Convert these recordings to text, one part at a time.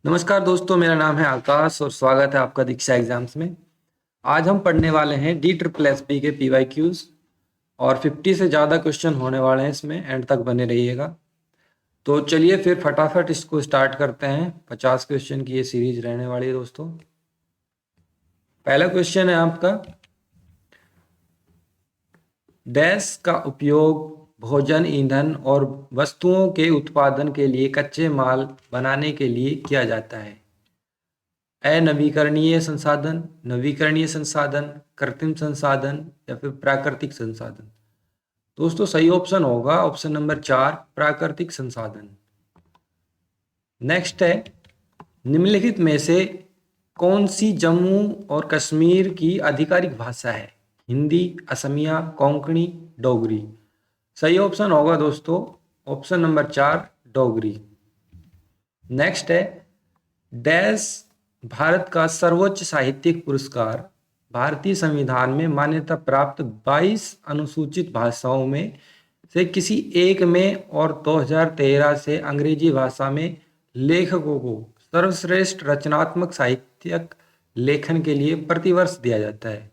नमस्कार दोस्तों, मेरा नाम है आकाश और स्वागत है आपका दीक्षा एग्जाम्स में। आज हम पढ़ने वाले हैं डी ट्रिपल एस पी के PYQs और 50 से ज़्यादा क्वेश्चन होने वाले हैं इसमें। एंड तक बने रहिएगा। तो चलिए फिर फटाफट इसको स्टार्ट करते हैं। 50 क्वेश्चन की ये सीरीज रहने वाली है दोस्तों। पहला क्वेश्चन है आपका, डैश का उपयोग भोजन, ईंधन और वस्तुओं के उत्पादन के लिए कच्चे माल बनाने के लिए किया जाता है। नवीकरणीय संसाधन, नवीकरणीय संसाधन, कृत्रिम संसाधन या फिर प्राकृतिक संसाधन। दोस्तों सही ऑप्शन होगा ऑप्शन नंबर 4, प्राकृतिक संसाधन। नेक्स्ट है, निम्नलिखित में से कौन सी जम्मू और कश्मीर की आधिकारिक भाषा है? हिंदी, असमिया, कोंकणी, डोगरी। सही ऑप्शन होगा दोस्तों ऑप्शन नंबर 4, डोगरी। नेक्स्ट है, डैश भारत का सर्वोच्च साहित्यिक पुरस्कार भारतीय संविधान में मान्यता प्राप्त 22 अनुसूचित भाषाओं में से किसी एक में और 2013 से अंग्रेजी भाषा में लेखकों को सर्वश्रेष्ठ रचनात्मक साहित्यिक लेखन के लिए प्रतिवर्ष दिया जाता है।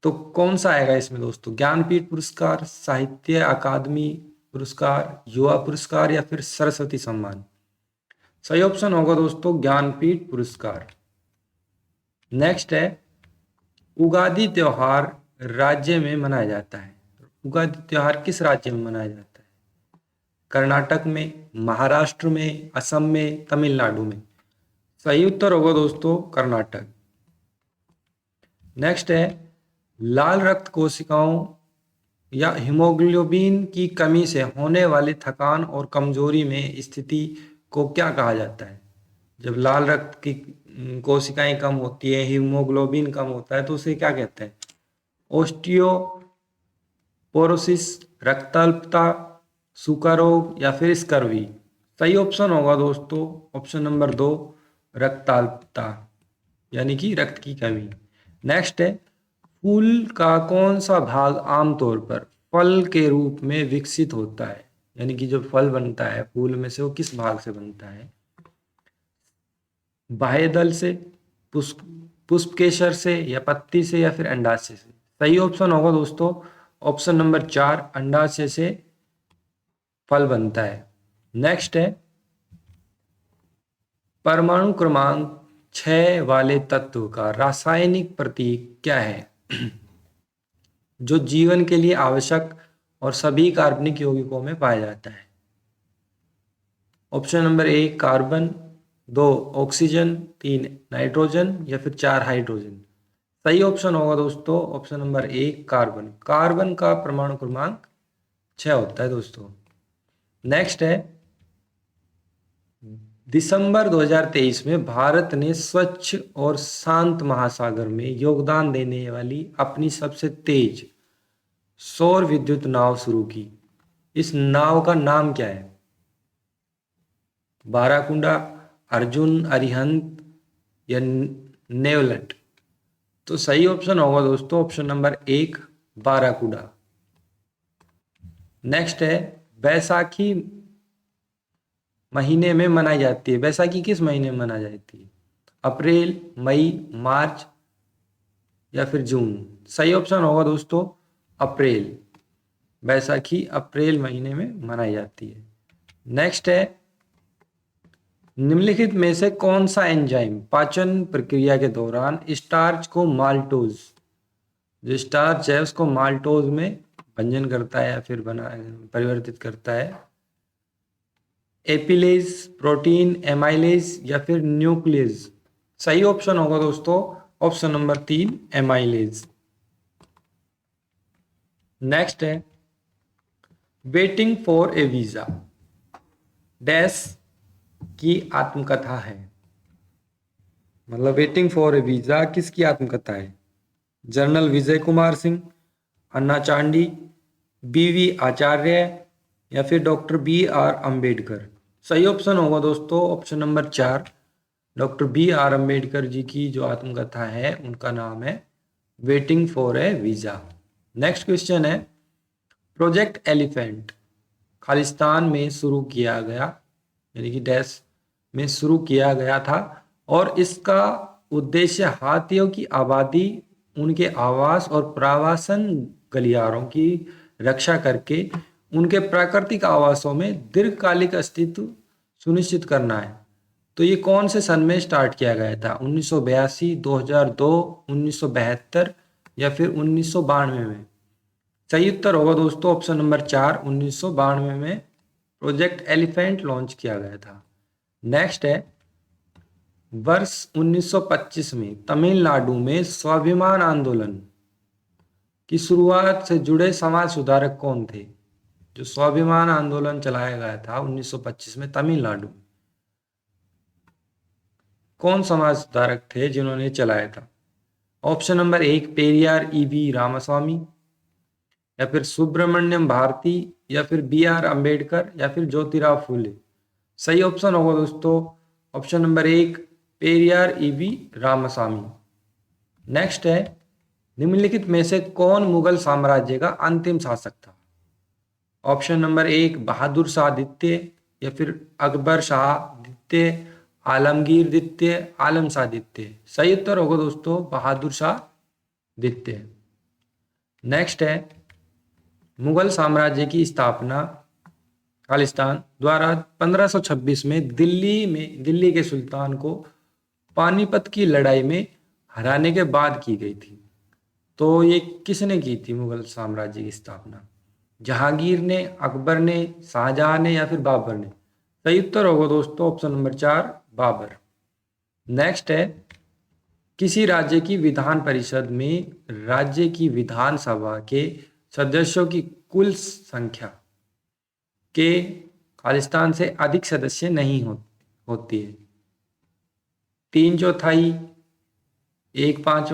तो कौन सा आएगा इसमें दोस्तों? ज्ञानपीठ पुरस्कार, साहित्य अकादमी पुरस्कार, युवा पुरस्कार या फिर सरस्वती सम्मान। सही ऑप्शन होगा दोस्तों ज्ञानपीठ पुरस्कार। नेक्स्ट है, उगादि त्योहार राज्य में मनाया जाता है। उगादि त्योहार किस राज्य में मनाया जाता है? कर्नाटक में, महाराष्ट्र में, असम में, तमिलनाडु में। सही उत्तर होगा दोस्तों कर्नाटक। नेक्स्ट है, लाल रक्त कोशिकाओं या हीमोग्लोबिन की कमी से होने वाली थकान और कमजोरी में स्थिति को क्या कहा जाता है? जब लाल रक्त की कोशिकाएं कम होती है, हीमोग्लोबिन कम होता है, तो उसे क्या कहते हैं? ओस्टियोपोरोसिस, रक्ताल्पता, सूखा रोग या फिर स्कर्वी। सही ऑप्शन होगा दोस्तों ऑप्शन नंबर 2, रक्ताल्पता यानी कि रक्त की कमी। नेक्स्ट है, फूल का कौन सा भाग आमतौर पर फल के रूप में विकसित होता है? यानी कि जो फल बनता है फूल में से, वो किस भाग से बनता है? बाह्यदल से, पुष्प पुष्प केसर से या पत्ती से या फिर अंडाशय से। सही ऑप्शन होगा दोस्तों ऑप्शन नंबर 4, अंडाशय से फल बनता है। नेक्स्ट है, परमाणु क्रमांक 6 वाले तत्व का रासायनिक प्रतीक क्या है जो जीवन के लिए आवश्यक और सभी कार्बनिक यौगिकों में पाया जाता है? Option number 1 carbon, 2 oxygen, 3 nitrogen या फिर 4 हाइड्रोजन। सही ऑप्शन होगा दोस्तों ऑप्शन नंबर 1 कार्बन। कार्बन का परमाणु क्रमांक 6 होता है दोस्तों। नेक्स्ट है, दिसंबर 2023 में भारत ने स्वच्छ और शांत महासागर में योगदान देने वाली अपनी सबसे तेज सौर विद्युत नाव शुरू की। इस नाव का नाम क्या है? बाराकुंडा, अर्जुन, अरिहंत या नेवलट। तो सही ऑप्शन होगा दोस्तों ऑप्शन नंबर 1 बाराकुडा। नेक्स्ट है, बैसाखी महीने में मनाई जाती है। बैसाखी किस महीने में मनाई जाती है? अप्रैल, मई, मार्च या फिर जून। सही ऑप्शन होगा दोस्तों अप्रैल। बैसाखी अप्रैल महीने में मनाई जाती है। नेक्स्ट है, निम्नलिखित में से कौन सा एंजाइम पाचन प्रक्रिया के दौरान स्टार्च को माल्टोज, जो स्टार्च है उसको माल्टोज में भंजन करता है या फिर परिवर्तित करता है? एपिलेज, प्रोटीन, एमाइलेज या फिर न्यूक्लियस। सही ऑप्शन होगा दोस्तों ऑप्शन नंबर 3 एमाइलेज। नेक्स्ट है, waiting for a visa dash की आत्मकथा है। मतलब वेटिंग फॉर ए वीजा किसकी आत्मकथा है? जनरल विजय कुमार सिंह, अन्ना चांडी, BV आचार्य या फिर डॉक्टर BR अम्बेडकर। सही ऑप्शन होगा दोस्तों option number 4, doctor BR Ambedkar ji की जो आत्मकथा है उनका नाम है waiting for a visa. Next question है, प्रोजेक्ट एलिफेंट खालिस्तान में शुरू किया गया, यानी कि डैश में शुरू किया गया था, और इसका उद्देश्य हाथियों की आबादी, उनके आवास और प्रवासन गलियारों की रक्षा करके उनके प्राकृतिक आवासों में दीर्घकालिक अस्तित्व सुनिश्चित करना है। तो ये कौन से सन में स्टार्ट किया गया था? 1982, 2002, 1972 या फिर 1992 में? सही उत्तर होगा दोस्तों ऑप्शन नंबर 4, 1992 में प्रोजेक्ट एलिफेंट लॉन्च किया गया था। नेक्स्ट है, वर्ष 1925 में तमिलनाडु में स्वाभिमान आंदोलन की शुरुआत से जुड़े समाज सुधारक कौन थे? जो स्वाभिमान आंदोलन चलाया गया था 1925 में तमिलनाडु में, कौन समाज सुधारक थे जिन्होंने चलाया था? ऑप्शन नंबर 1 पेरियार ईवी रामास्वामी, या फिर सुब्रमण्यम भारती, या फिर B.R. अंबेडकर, या फिर ज्योतिराव फूले। सही ऑप्शन होगा दोस्तों option number 1 Periyar E V Ramaswamy. Next है, निम्नलिखित में से कौन मुगल साम्राज्य का अंतिम शासक था? ऑप्शन नंबर 1 बहादुर शाह द्वितीय, या फिर अकबर शाह द्वितीय, आलमगीर द्वितीय, आलम शाह द्वितीय। सही उत्तर होगा दोस्तों बहादुर शाह द्वितीय। नेक्स्ट है, मुगल साम्राज्य की स्थापना खालिस्तान द्वारा 1526 में दिल्ली के सुल्तान को पानीपत की लड़ाई में हराने के बाद की गई थी। तो ये किसने की थी मुगल साम्राज्य की स्थापना? जहांगीर ने, अकबर ने, शाहजहां ने, या फिर बाबर ने? सही उत्तर होगा दोस्तों ऑप्शन नंबर 4 बाबर। नेक्स्ट है, किसी राज्य की विधान परिषद में राज्य की विधानसभा के सदस्यों की कुल संख्या के खालिस्तान से अधिक सदस्य नहीं होती है? 3/4, 1/5,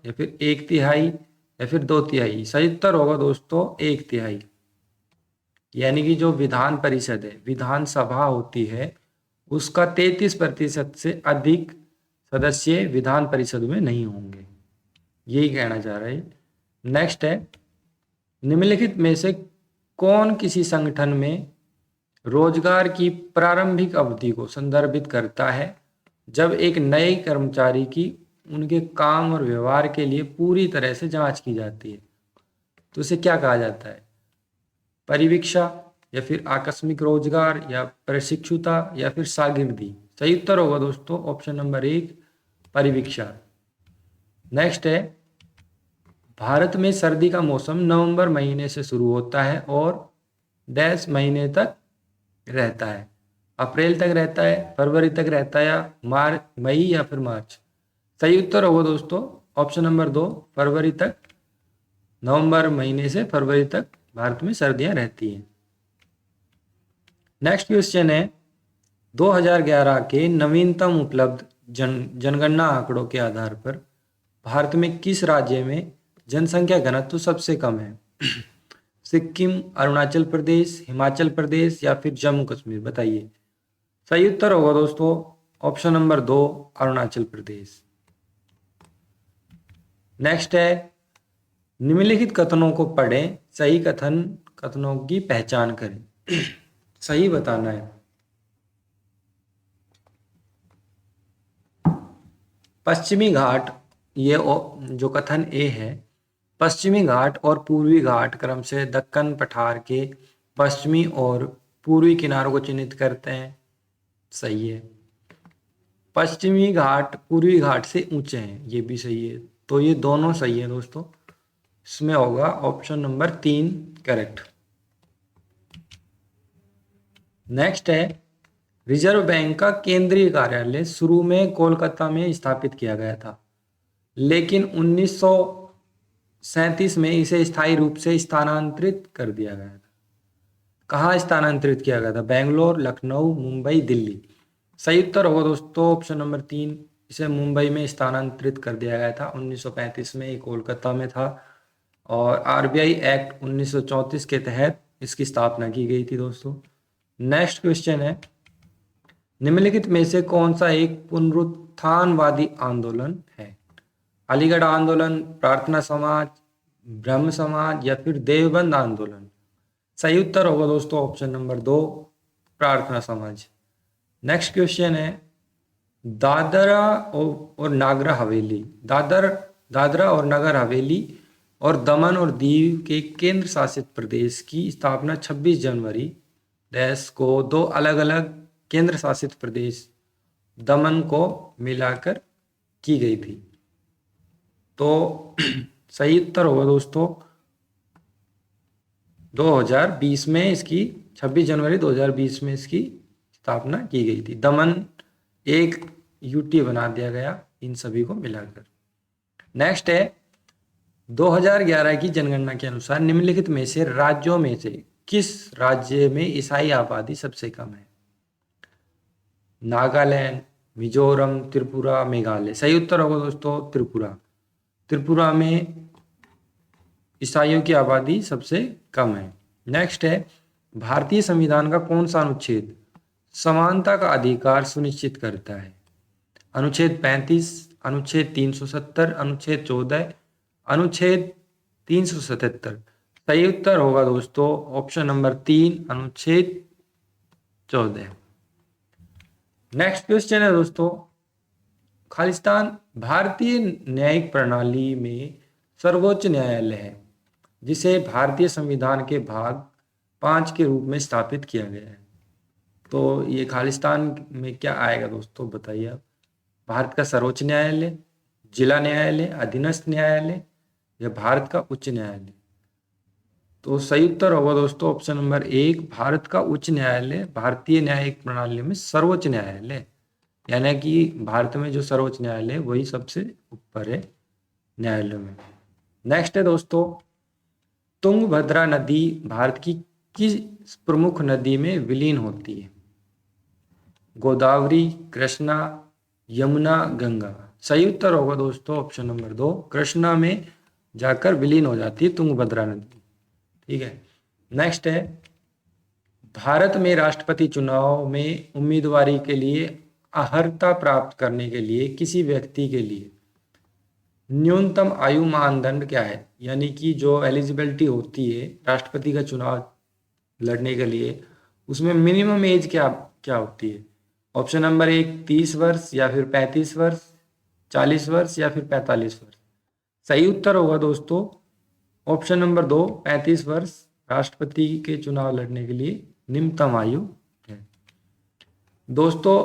या फिर 1/3, या फिर 2/3? सही उत्तर होगा दोस्तों 1/3। यानी कि जो विधान परिषद है, विधानसभा होती है, उसका 33% से अधिक सदस्य विधान परिषद में नहीं होंगे, यही कहना चाह रहे हैं। नेक्स्ट है, निम्नलिखित में से कौन किसी संगठन में रोजगार की प्रारंभिक अवधि को संदर्भित करता है जब एक नए कर्मचारी की उनके काम और व्यवहार के लिए पूरी तरह से जांच की जाती है? तो इसे क्या कहा जाता है? परिवीक्षा, या फिर आकस्मिक रोजगार, या प्रशिक्षुता, या फिर शागिर्दी? सही उत्तर होगा दोस्तों ऑप्शन नंबर 1 परिवीक्षा। नेक्स्ट है, भारत में सर्दी का मौसम नवंबर महीने से शुरू होता है और डैश महीने तक रहता है? अप्रैल तक रहता है, फरवरी तक रहता है, या मई, या फिर मार्च? सही उत्तर होगा दोस्तों ऑप्शन नंबर 2 फरवरी तक। नवंबर महीने से फरवरी तक भारत में सर्दियां रहती हैं। नेक्स्ट क्वेश्चन है, 2011 के नवीनतम उपलब्ध जनगणना आंकड़ों के आधार पर भारत में किस राज्य में जनसंख्या घनत्व सबसे कम है? सिक्किम, अरुणाचल प्रदेश, हिमाचल प्रदेश, या फिर जम्मू कश्मीर? बताइए। सही उत्तर होगा दोस्तों option number 2 Arunachal Pradesh. Next है, निम्नलिखित कथनों को पढ़ें, सही कथनों की पहचान करें। सही बताना है। पश्चिमी घाट, ये जो कथन ए है, पश्चिमी घाट और पूर्वी घाट क्रम से दक्कन पठार के पश्चिमी और पूर्वी किनारों को चिन्हित करते हैं। सही है। पश्चिमी घाट पूर्वी घाट से ऊंचे हैं, ये भी सही है। तो ये दोनों सही है दोस्तों, इसमें होगा ऑप्शन नंबर 3 करेक्ट। नेक्स्ट है, रिजर्व बैंक का केंद्रीय कार्यालय शुरू में कोलकाता में स्थापित किया गया था, लेकिन 1937 में इसे स्थायी रूप से स्थानांतरित कर दिया गया था। कहाँ स्थानांतरित किया गया था? बेंगलोर, लखनऊ, मुंबई, दिल्ली? सही उत्तर होगा दोस्तों ऑप्शन नंबर 3, इसे मुंबई में स्थानांतरित कर दिया गया था। 1935 में ये कोलकाता में था और आरबीआई एक्ट 1934 के तहत इसकी स्थापना की गई थी दोस्तों। नेक्स्ट क्वेश्चन है, निम्नलिखित में से कौन सा एक पुनरुत्थानवादी आंदोलन है? अलीगढ़ आंदोलन, प्रार्थना समाज, ब्रह्म समाज, या फिर देवबंद आंदोलन? सही उत्तर होगा दोस्तों ऑप्शन नंबर 2, प्रार्थना समाज। नेक्स्ट क्वेश्चन है, दादरा और नागर हवेली, दादरा और नगर हवेली और दमन और दीव के केंद्र शासित प्रदेश की स्थापना 26 जनवरी देश को दो अलग अलग केंद्र शासित प्रदेश दमन को मिलाकर की गई थी। तो सही उत्तर होगा दोस्तों 2020 में इसकी 26 जनवरी 2020 में इसकी स्थापना की गई थी। दमन एक यूटी बना दिया गया इन सभी को मिलाकर। नेक्स्ट है 2011 की जनगणना के अनुसार निम्नलिखित में से राज्यों में से किस राज्य में ईसाई आबादी सबसे कम है? नागालैंड, मिजोरम, त्रिपुरा, मेघालय। सही उत्तर होगा दोस्तों त्रिपुरा। त्रिपुरा में ईसाइयों की आबादी सबसे कम है। नेक्स्ट है भारतीय संविधान का कौन सा अनुच्छेद समानता का अधिकार सुनिश्चित करता है? अनुच्छेद 35, अनुच्छेद 370, अनुच्छेद 14, अनुच्छेद 377। सही उत्तर होगा दोस्तों ऑप्शन नंबर 3, अनुच्छेद 14। नेक्स्ट क्वेश्चन है दोस्तों, खालिस्तान भारतीय न्यायिक प्रणाली में सर्वोच्च न्यायालय है जिसे भारतीय संविधान के भाग 5 के रूप में स्थापित किया गया है। तो ये खालिस्तान में क्या आएगा दोस्तों बताइए आप? भारत का सर्वोच्च न्यायालय, जिला न्यायालय, अधीनस्थ न्यायालय या भारत का उच्च न्यायालय? तो सही उत्तर होगा दोस्तों ऑप्शन नंबर 1, भारत का उच्च न्यायालय भारतीय न्यायिक प्रणाली में सर्वोच्च न्यायालय, यानी कि भारत में जो सर्वोच्च न्यायालय वही सबसे ऊपर है न्यायालय में। नेक्स्ट है दोस्तों, तुंगभद्रा नदी भारत की किस प्रमुख नदी में विलीन होती है? गोदावरी, कृष्णा, यमुना, गंगा। सही उत्तर होगा दोस्तों ऑप्शन नंबर 2, कृष्णा में जाकर विलीन हो जाती है तुंगभद्रा नदी। ठीक है। नेक्स्ट है भारत में राष्ट्रपति चुनाव में उम्मीदवारी के लिए अर्हता प्राप्त करने के लिए किसी व्यक्ति के लिए न्यूनतम आयु मानदंड क्या है? यानी कि जो एलिजिबिलिटी होती है राष्ट्रपति का चुनाव लड़ने के लिए, उसमें मिनिमम एज क्या क्या होती है? ऑप्शन नंबर 1 30 वर्ष या फिर 35 वर्ष, 40 वर्ष या फिर 45 वर्ष। सही उत्तर होगा दोस्तों ऑप्शन नंबर 2 35 वर्ष राष्ट्रपति के चुनाव लड़ने के लिए निम्नतम आयु है। दोस्तों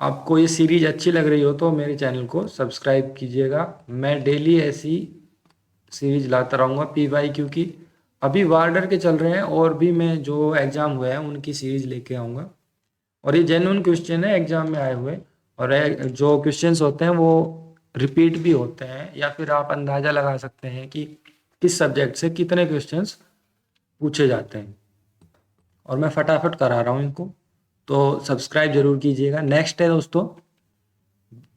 आपको ये सीरीज अच्छी लग रही हो तो मेरे चैनल को सब्सक्राइब कीजिएगा। मैं डेली ऐसी सीरीज लाता रहूँगा पीवाई, क्योंकि अभी वार्डर के चल रहे हैं और भी मैं जो एग्ज़ाम हुए हैं उनकी सीरीज लेके आऊँगा। और ये जेन्युइन क्वेश्चन है एग्जाम में आए हुए, और जो क्वेश्चंस होते हैं वो रिपीट भी होते हैं, या फिर आप अंदाज़ा लगा सकते हैं कि किस सब्जेक्ट से कितने क्वेश्चंस पूछे जाते हैं। और मैं फटाफट करा रहा हूँ इनको, तो सब्सक्राइब जरूर कीजिएगा। नेक्स्ट है दोस्तों,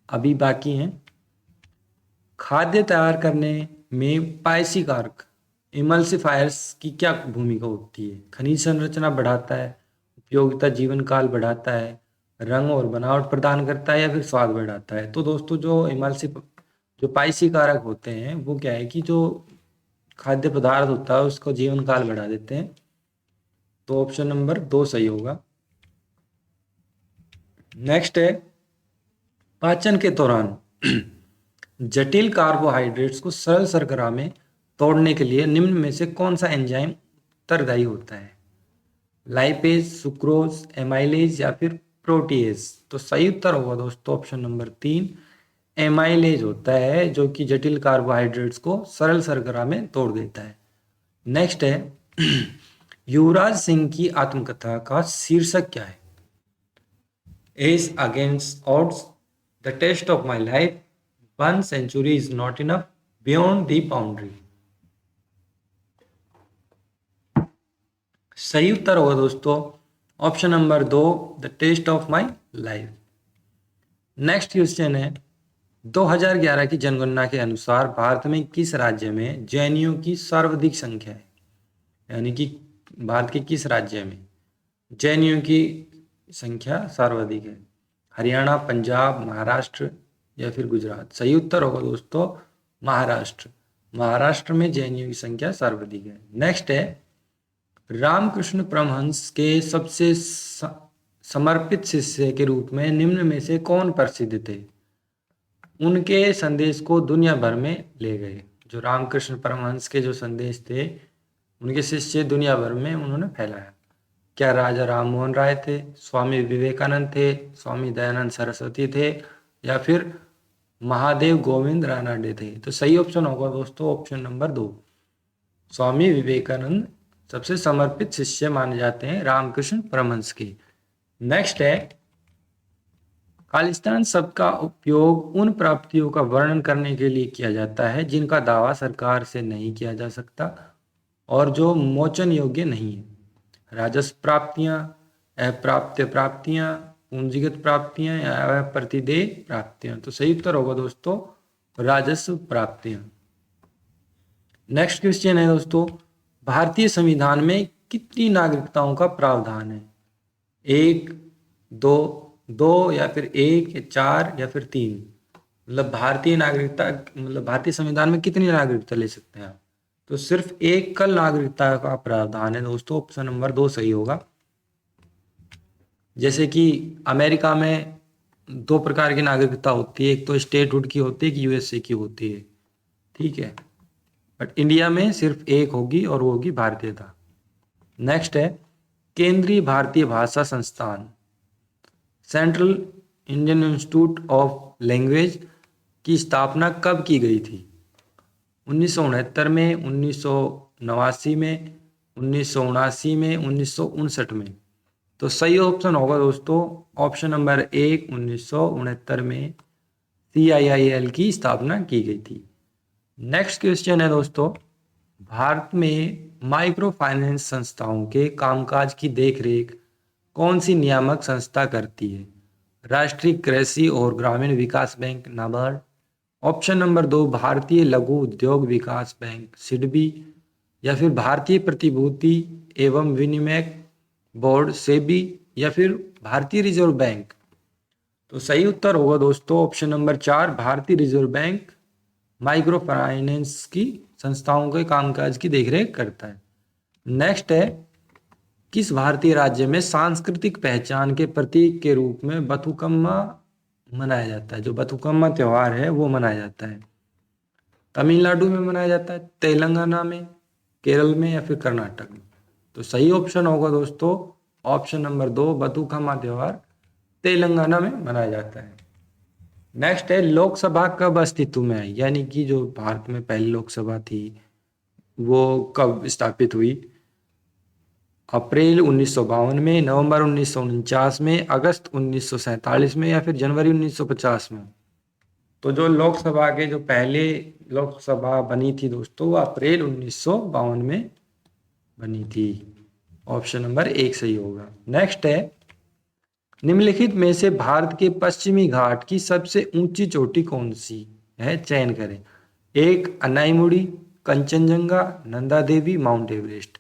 अभी बाकी हैं, खाद्य तैयार करने में पायसी कारक इमल्सिफायर्स की क्या भूमिका होती है? खनिज संरचना बढ़ाता है, उपयोगिता जीवन काल बढ़ाता है, रंग और बनावट प्रदान करता है या फिर स्वाद बढ़ाता है? तो दोस्तों जो पायसी कारक होते हैं वो क्या है कि जो खाद्य पदार्थ होता है उसको जीवन काल बढ़ा देते हैं। तो ऑप्शन नंबर 2 सही होगा। नेक्स्ट है पाचन के दौरान जटिल कार्बोहाइड्रेट्स को सरल शर्करा में तोड़ने के लिए निम्न में से कौन सा एंजाइम उत्तरदायी होता है? लाइपेज, सुक्रोज, एमाइलेज या फिर प्रोटीएज? तो सही उत्तर होगा दोस्तों ऑप्शन नंबर 3, एमाइलेज होता है जो कि जटिल कार्बोहाइड्रेट्स को सरल शर्करा में तोड़ देता है। नेक्स्ट है युवराज सिंह की आत्मकथा का शीर्षक क्या है? Edge against odds, the test of my life, 1 century is not enough, beyond the boundary. सही उत्तर होगा दोस्तों option number 2, the test of my life. Next question है 2011 की जनगणना के अनुसार भारत में किस राज्य में जैनियों की सर्वाधिक संख्या है? यानी कि भारत के किस राज्य में जैनियों की संख्या सर्वाधिक है? हरियाणा, पंजाब, महाराष्ट्र या फिर गुजरात? सही उत्तर होगा दोस्तों महाराष्ट्र। महाराष्ट्र में जैनियों की संख्या सर्वाधिक है। नेक्स्ट है रामकृष्ण परमहंस के सबसे समर्पित शिष्य के रूप में निम्न में से कौन प्रसिद्ध थे? उनके संदेश को दुनिया भर में ले गए। जो रामकृष्ण परमहंस के जो संदेश थे, उनके शिष्य दुनिया भर में उन्होंने फैलाया। क्या राजा राममोहन राय थे, स्वामी विवेकानंद थे, स्वामी दयानंद सरस्वती थे, या फिर महादेव गोविंद रानडे थे? तो सही ऑप्शन होगा दोस्तों ऑप्शन नंबर 2। स्वामी विवेकानंद सबसे समर्पित शिष्य माने जाते हैं रामकृष्ण परमहंस के। नेक्स्ट है, खालिस्तान शब्द का उपयोग उन प्राप्तियों का वर्णन करने के लिए किया जाता है जिनका दावा सरकार से नहीं किया जा सकता और जो मोचन योग्य नहीं है। राजस्व प्राप्तियां, अप्राप्य प्राप्तियां, पूंजीगत प्राप्तियां या अप्रतिदेय प्राप्तियां? तो सही उत्तर होगा दोस्तों राजस्व प्राप्तियां। नेक्स्ट क्वेश्चन है दोस्तों, भारतीय संविधान में कितनी नागरिकताओं का प्रावधान है? 1, 2, 2 या फिर 1 या 4 या फिर 3? मतलब भारतीय नागरिकता, मतलब भारतीय संविधान में कितनी नागरिकता ले सकते हैं आप? तो सिर्फ एक कल नागरिकता का प्रावधान है दोस्तों, ऑप्शन नंबर 2 सही होगा। जैसे कि अमेरिका में 2 प्रकार की नागरिकता होती है, एक तो स्टेटहुड की होती है, एक यूएसए की होती है, ठीक है। बट इंडिया में सिर्फ एक होगी और वो होगी भारतीयता। नेक्स्ट है, केंद्रीय भारतीय भाषा संस्थान central Indian institute of language की स्थापना कब की गई थी? 1969 में, 1989 में, 1979 में, 1959 में? तो सही ऑप्शन होगा दोस्तों ऑप्शन नंबर 1, 1969 में CIIL की स्थापना की गई थी। नेक्स्ट क्वेश्चन है दोस्तों, भारत में माइक्रो फाइनेंस संस्थाओं के कामकाज की देखरेख कौन सी नियामक संस्था करती है? राष्ट्रीय कृषि और ग्रामीण विकास बैंक नाबार्ड, ऑप्शन नंबर 2 भारतीय लघु उद्योग विकास बैंक सिडबी, या फिर भारतीय प्रतिभूति एवं विनिमय बोर्ड सेबी, या फिर भारतीय रिजर्व बैंक? तो सही उत्तर होगा दोस्तों ऑप्शन नंबर 4 भारतीय रिजर्व बैंक माइक्रो फाइनेंस की संस्थाओं के कामकाज की देखरेख करता है। नेक्स्ट है, किस भारतीय राज्य में सांस्कृतिक पहचान के प्रतीक के रूप में बथुकम्मा मनाया जाता है? जो बथुकम्मा त्योहार है वो मनाया जाता है तमिलनाडु में मनाया जाता है, तेलंगाना में, केरल में, या फिर कर्नाटक में? तो सही ऑप्शन होगा दोस्तों ऑप्शन नंबर 2 बथुकम्मा त्योहार तेलंगाना में मनाया जाता है। नेक्स्ट है, लोकसभा कब अस्तित्व में आई? यानी कि जो भारत में पहली लोकसभा थी वो कब स्थापित हुई? अप्रैल 1952 में, नवंबर 1949 में, अगस्त 1947 में, या फिर जनवरी 1950 में? तो जो लोकसभा के जो पहले लोकसभा बनी थी दोस्तों वो अप्रैल 1952 में बनी थी। ऑप्शन नंबर 1 सही होगा। नेक्स्ट है, निम्नलिखित में से भारत के पश्चिमी घाट की सबसे ऊंची चोटी कौन सी है? चयन करें। 1 अनाईमुड़ी, कंचनजंगा, नंदा देवी, माउंट एवरेस्ट?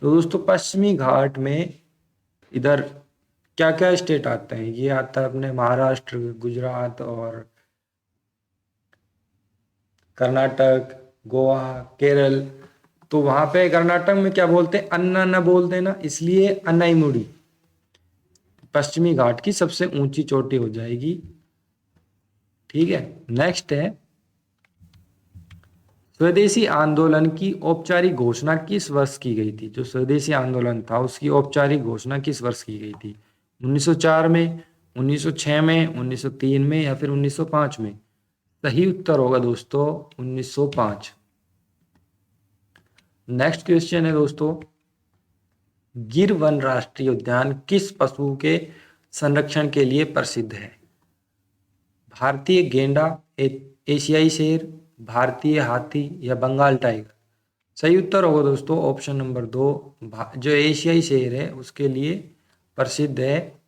तो दोस्तों पश्चिमी घाट में इधर क्या क्या स्टेट आते हैं? ये आता है अपने महाराष्ट्र, गुजरात और कर्नाटक, गोवा, केरल। तो वहां पे कर्नाटक में क्या बोलते हैं? अन्ना न बोलते हैं ना, इसलिए अनाईमुड़ी पश्चिमी घाट की सबसे ऊंची चोटी हो जाएगी, ठीक है। नेक्स्ट है, स्वदेशी आंदोलन की औपचारिक घोषणा किस वर्ष की गई थी? जो स्वदेशी आंदोलन था उसकी औपचारिक घोषणा किस वर्ष की गई थी? 1904 में, 1906 में, 1903 में, या फिर 1905 में? सही उत्तर होगा दोस्तों 1905। नेक्स्ट क्वेश्चन है दोस्तों, गिर वन राष्ट्रीय उद्यान किस पशु के संरक्षण के लिए प्रसिद्ध है? भारतीय गेंडा, एशियाई शेर, भारतीय हाथी, या बंगाल टाइगर? सही उत्तर होगा दोस्तों ऑप्शन नंबर 2 जो एशियाई शेर है उसके लिए प्रसिद्ध है,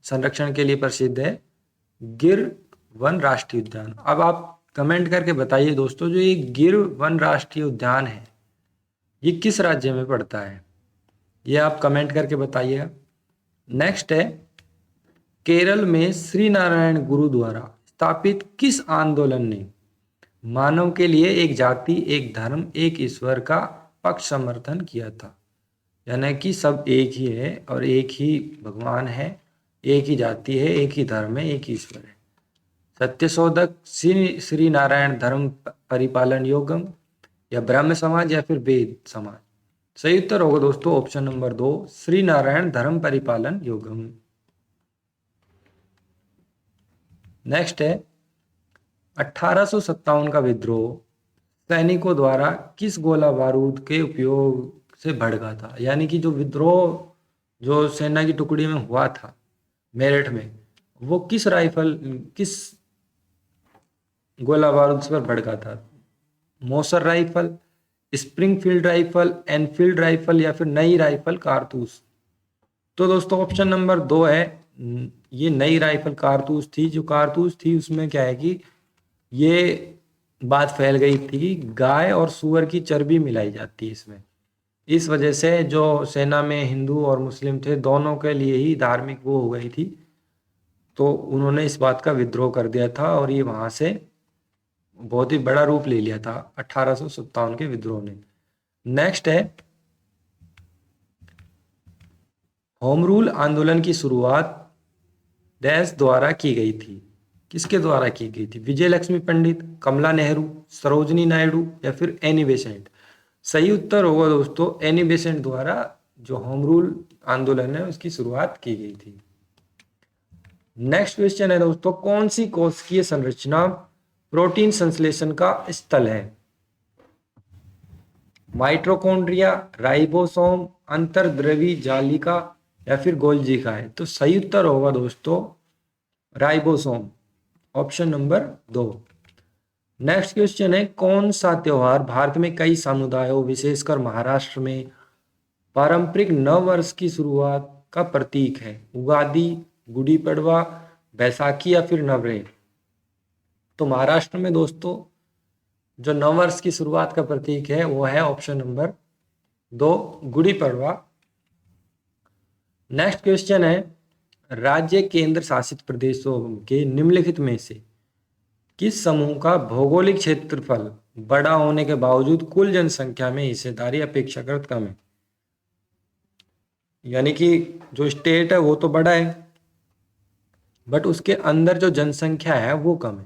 संरक्षण के लिए प्रसिद्ध है गिर वन राष्ट्रीय उद्यान। अब आप कमेंट करके बताइए दोस्तों, जो ये गिर वन राष्ट्रीय उद्यान है ये किस राज्य में पड़ता है? ये आप कमेंट करके बताइएगा। नेक्स्ट है, केरल में श्री नारायण गुरु द्वारा स्थापित किस आंदोलन ने मानव के लिए एक जाति, एक धर्म, एक ईश्वर का पक्ष समर्थन किया था? यानी कि सब एक ही है और एक ही भगवान है, एक ही जाति है, एक ही धर्म है, एक ही ईश्वर है। सत्यशोधक, श्री नारायण धर्म परिपालन योगम, या ब्रह्म समाज, या फिर वेद समाज। सही उत्तर होगा दोस्तों ऑप्शन नंबर 2, श्री नारायण धर्म परिपालन योगम। नेक्स्ट है 1857 का विद्रोह सैनिकों द्वारा किस गोला बारूद के उपयोग से भड़का था। यानी कि जो विद्रोह जो सेना की टुकड़ी में हुआ था मेरठ में, वो किस गोला बारूद पर भड़का था। Moser rifle, Springfield rifle, Enfield rifle, या फिर नई राइफल कारतूस। तो दोस्तों ऑप्शन नंबर 2 है, ये नई राइफल कारतूस थी। जो कारतूस थी उसमें क्या है कि ये बात फैल गई थी कि गाय और सूअर की चर्बी मिलाई जाती है इसमें। इस वजह से जो सेना में हिंदू और मुस्लिम थे दोनों के लिए ही धार्मिक वो हो गई थी, तो उन्होंने इस बात का विद्रोह कर दिया था और ये वहां से बहुत ही बड़ा रूप ले लिया था 1857 के विद्रोह ने। नेक्स्ट है होम रूल आंदोलन की शुरुआत डैश द्वारा की गई थी। किसके द्वारा की गई थी। विजय लक्ष्मी पंडित, कमला नेहरू, सरोजनी नायडू, या फिर एनी बेसेंट। सही उत्तर होगा दोस्तों एनी बेसेंट द्वारा जो होम रूल आंदोलन है उसकी शुरुआत की गई थी। नेक्स्ट क्वेश्चन है दोस्तों, कौन सी कोशिकीय संरचना प्रोटीन संश्लेषण का स्थल है। माइटोकॉन्ड्रिया, राइबोसोम, अंतर्द्रवी जालिका, या फिर गोल्जी का है। तो सही उत्तर होगा दोस्तों ribosome, option number 2। Next question है, कौन सा त्योहार भारत में कई समुदायों विशेषकर महाराष्ट्र में पारंपरिक नव वर्ष की शुरुआत का प्रतीक है। उगादि, गुड़ी पड़वा, बैसाखी, या फिर नवरेह। तो महाराष्ट्र में दोस्तों जो नव वर्ष की शुरुआत का प्रतीक है वो है option number 2, Gudi Padwa. Next question है, राज्य केंद्र शासित प्रदेशों के निम्नलिखित में से किस समूह का भौगोलिक क्षेत्रफल बड़ा होने के बावजूद कुल जनसंख्या में हिस्सेदारी अपेक्षाकृत कम है। यानी कि जो स्टेट है वो तो बड़ा है बट उसके अंदर जो जनसंख्या है वो कम है।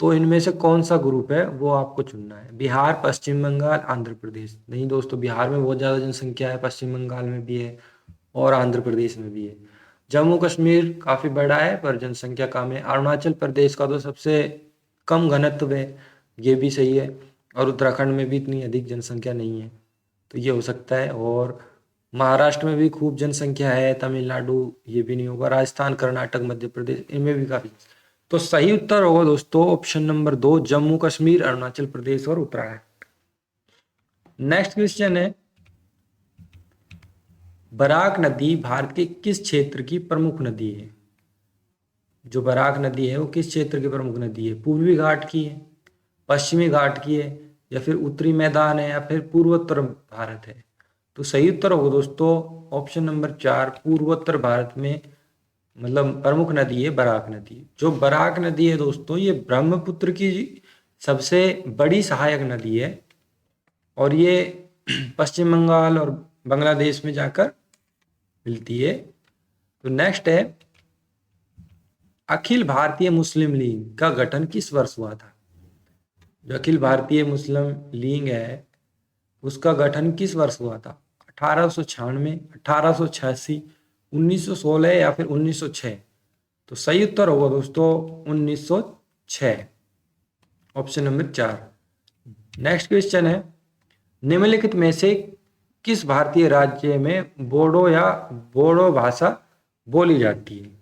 तो इनमें से कौन सा ग्रुप है वो आपको चुनना है। बिहार, पश्चिम बंगाल, आंध्र प्रदेश। नहीं दोस्तों, बिहार में बहुत ज़्यादा जनसंख्या है, पश्चिम बंगाल में भी है और आंध्र प्रदेश में भी है। जम्मू कश्मीर काफ़ी बड़ा है पर जनसंख्या कम है। अरुणाचल प्रदेश का तो सबसे कम घनत्व है, ये भी सही है। और उत्तराखंड में भी इतनी अधिक जनसंख्या नहीं है, तो ये हो सकता है। और महाराष्ट्र में भी खूब जनसंख्या है, तमिलनाडु ये भी नहीं होगा, राजस्थान, कर्नाटक, मध्य प्रदेश इनमें भी काफ़ी। तो सही उत्तर होगा दोस्तों ऑप्शन नंबर 2, जम्मू कश्मीर, अरुणाचल प्रदेश और उत्तराखंड। नेक्स्ट क्वेश्चन है, बराक नदी भारत के किस क्षेत्र की प्रमुख नदी है। जो बराक नदी है वो किस क्षेत्र की प्रमुख नदी है। पूर्वी घाट की है, पश्चिमी घाट की है, या फिर उत्तरी मैदान है, या फिर पूर्वोत्तर भारत है। तो सही उत्तर होगा दोस्तों ऑप्शन नंबर 4, पूर्वोत्तर भारत में मतलब प्रमुख नदी है बराक नदी। जो बराक नदी है दोस्तों ये ब्रह्मपुत्र की सबसे बड़ी सहायक नदी है और ये पश्चिम बंगाल और बांग्लादेश में जाकर मिलती है। तो नेक्स्ट है, अखिल भारतीय मुस्लिम लीग का गठन किस वर्ष हुआ था। जो अखिल भारतीय मुस्लिम लीग है उसका गठन किस वर्ष हुआ था। 1896, 1886, 1916, या फिर 1906। तो सही उत्तर होगा दोस्तों 1906, ऑप्शन नंबर 4। नेक्स्ट क्वेश्चन है, निम्नलिखित में से किस भारतीय राज्य में बोडो या बोडो भाषा बोली जाती है।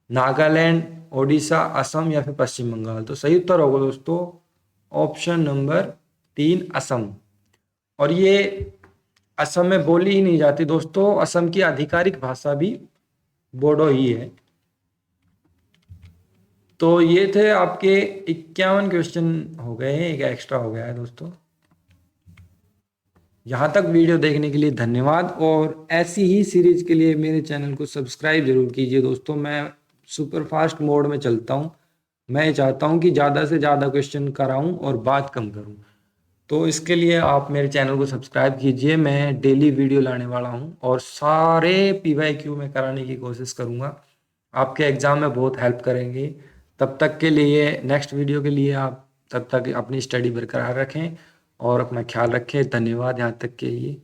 नागालैंड, ओडिशा, असम, या फिर पश्चिम बंगाल। तो सही उत्तर होगा दोस्तों ऑप्शन नंबर 3, असम। और ये असम में बोली ही नहीं जाती दोस्तों, असम की आधिकारिक भाषा भी बोडो ही है। तो ये थे आपके 51 क्वेश्चन हो गए हैं, एक एक्स्ट्रा हो गया है दोस्तों। यहाँ तक वीडियो देखने के लिए धन्यवाद और ऐसी ही सीरीज के लिए मेरे चैनल को सब्सक्राइब जरूर कीजिए दोस्तों। मैं सुपर फास्ट मोड में चलता हूँ, मैं चाहता हूँ कि ज़्यादा से ज़्यादा क्वेश्चन कराऊँ और बात कम करूँ। तो इसके लिए आप मेरे चैनल को सब्सक्राइब कीजिए। मैं डेली वीडियो लाने वाला हूँ और सारे PYQ में कराने की कोशिश करूँगा। आपके एग्ज़ाम में बहुत हेल्प करेंगे। तब तक के लिए, नेक्स्ट वीडियो के लिए आप तब तक अपनी स्टडी बरकरार रखें और अपना ख्याल रखें। धन्यवाद यहाँ तक के लिए।